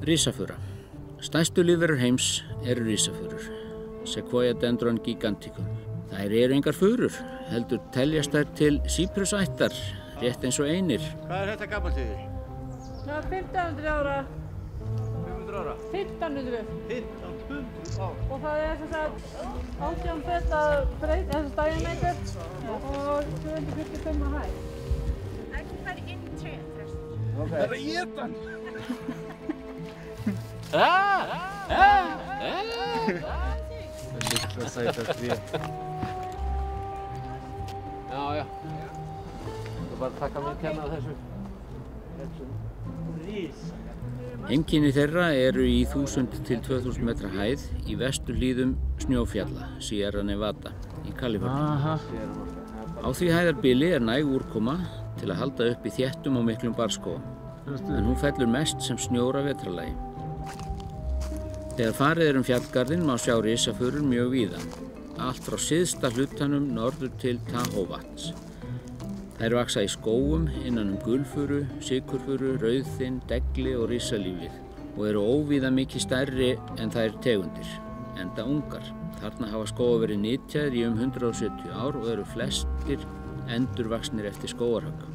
Risafura. Stærstu lífverur heims eru risafurur, Sequoiadendron giganticum. Þær eru engar furur, heldur teljast þær til síprusættar, rétt eins og einir. Hvað þetta gamalt í því? Það 1500 ára. 500 ára? 1500. 1500 ára? Og það sem sagt 18 feta breyt, diameter og 245 að hæð. Ekki fara inn í tréð þess. Það er að éta hann! Lilla sæta tré. Já. Það er bara að taka mig kenna þessu. Rísa. Heimkynni þeirra eru í 1000 til 2000 metra hæð í vesturhlíðum snjófjalla, Sierra Nevada í Kaliforníu. Á því hæðarbili er næg úrkoma til að halda upp í þéttum og miklum barrskógum, en hún fellur mest sem snjór að vetrarlagi. Þegar farið fjallgarðinn má sjá risafurur mjög víða, allt frá syðsta hlutanum norður til Tahoe-vatns. Þær vaxa í skógum innan gulfuru, sykurfuru, rauðþinn, degli og risalífið og eru óvíða mikið stærri en þær tegundir, enda ungar. Þarna hafa skógar verið nytjaðir í 170 ár og eru flestir endurvaxnir eftir skógarhögg.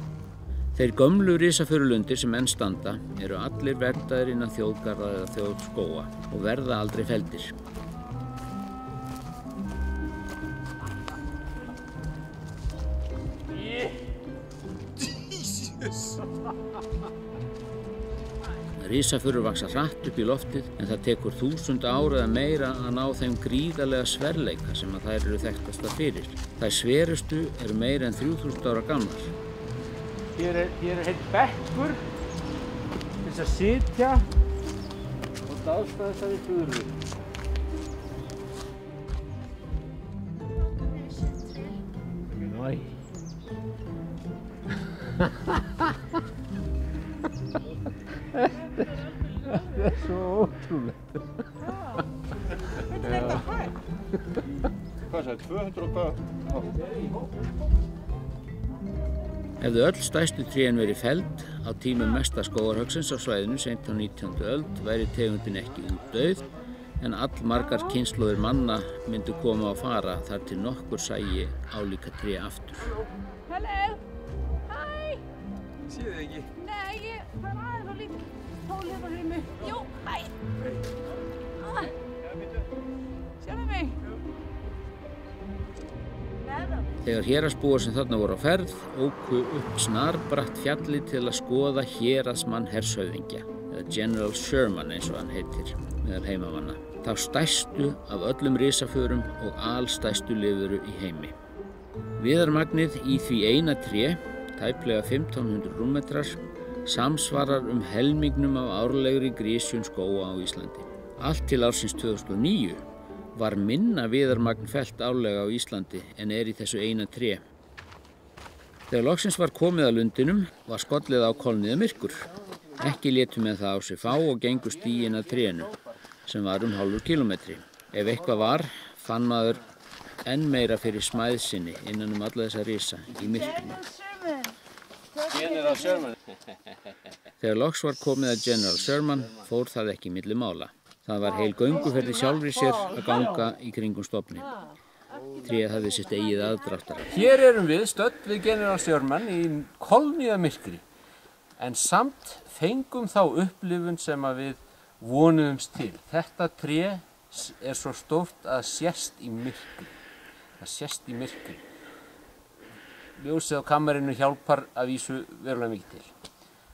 Þeir gömlu risafurulundir sem enn standa eru allir verndaðir innan þjóðgarða eða þjóðskóga og verða aldrei felldir. Risafurur vaxa hratt upp í loftið en það tekur 1000 ár eða meira að ná þeim gríðarlega sverleika sem að þær eru þekktastar fyrir. Þær sverustu eru meira en 3000 ára gamlar. Hér er heill bekkur til þess að sitja og dásta þessari furu. Næ. Þetta er svo ótrúlegt. Þetta er þetta hægt. Hvað sagði, 200 og hvað? Hefðu öll stærstu trén verið felld á tímum mesta skógarhöggsins á svæðinu seint á 19. öld væri tegundin ekki útdauð, en allmargar kynslóðir manna myndu koma og fara þar til nokkur sæi álíka tré aftur. Hello! Hæ! Séð þið ekki? Nei, ég var aðeins á lítið tól hérna fyrir mig. Jú, hæ! Sérðu mig? Þegar héraðsbúar sem þarna voru á ferð óku upp snarbratt fjalli til að skoða héraðsmann hershöfðingja, eða General Sherman eins og hann heitir meðal heimamanna, þá stærstu af öllum risafurum og alstærstu lifveru í heimi. Viðarmagnið í því eina tré, tæplega 1500 rúmmetrar, samsvarar helmingnum af árlegri grisjun skóga á Íslandi. Allt til ársins 2009 var minna viðarmagn fellt árlega á Íslandi en er í þessu eina tré. Þegar loksins var komið að lundinum var skollið á kolniða myrkur. Ekki létu menn það á sig fá og gengu stíginn að trénu, sem var hálfur kílómetri. Ef eitthvað var, fann maður enn meira fyrir smæð sinni innan alla þessa risa í myrkrinu. General Sherman. Þegar loks var komið að General Sherman fór það ekki milli mála. Það var heil gönguferð sjálfri sér að ganga í kringum stofninn. Tréð hafði sitt eigið aðdráttara. Hér erum við stödd við General Sherman í kolniða myrkri, en samt fengum þá upplifun sem að við vonuðumst til. Þetta tré er svo stórt að sést í myrkri. Það sést í myrkri. Ljósið á kamerinu hjálpar að vísu verulega mikið til.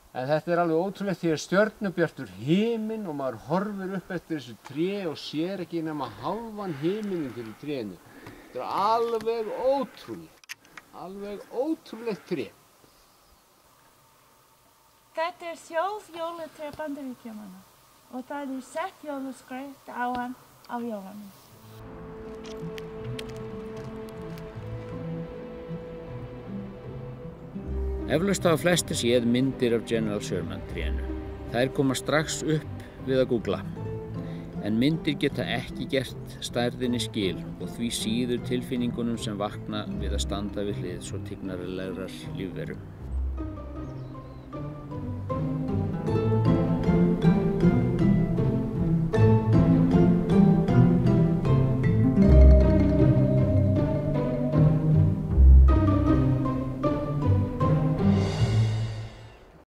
En þetta er alveg ótrúlegt því að stjörnubjartur himinn og maður horfir upp eftir þessu tré og sér ekki nema hálfan himinin fyrir trénu. Þetta er alveg ótrúlegt tré. Þetta er þjóðjólatré Bandaríkjamanna og það er sett jólaskraut á hann á jólunum. Eflaust hafa flestir séð myndir af General Sherman trénu. Þær koma strax upp við að googla. En myndir geta ekki gert stærðinni skil og því síður tilfinningunum sem vakna við að standa við hlið svo tignarlegrar lífveru.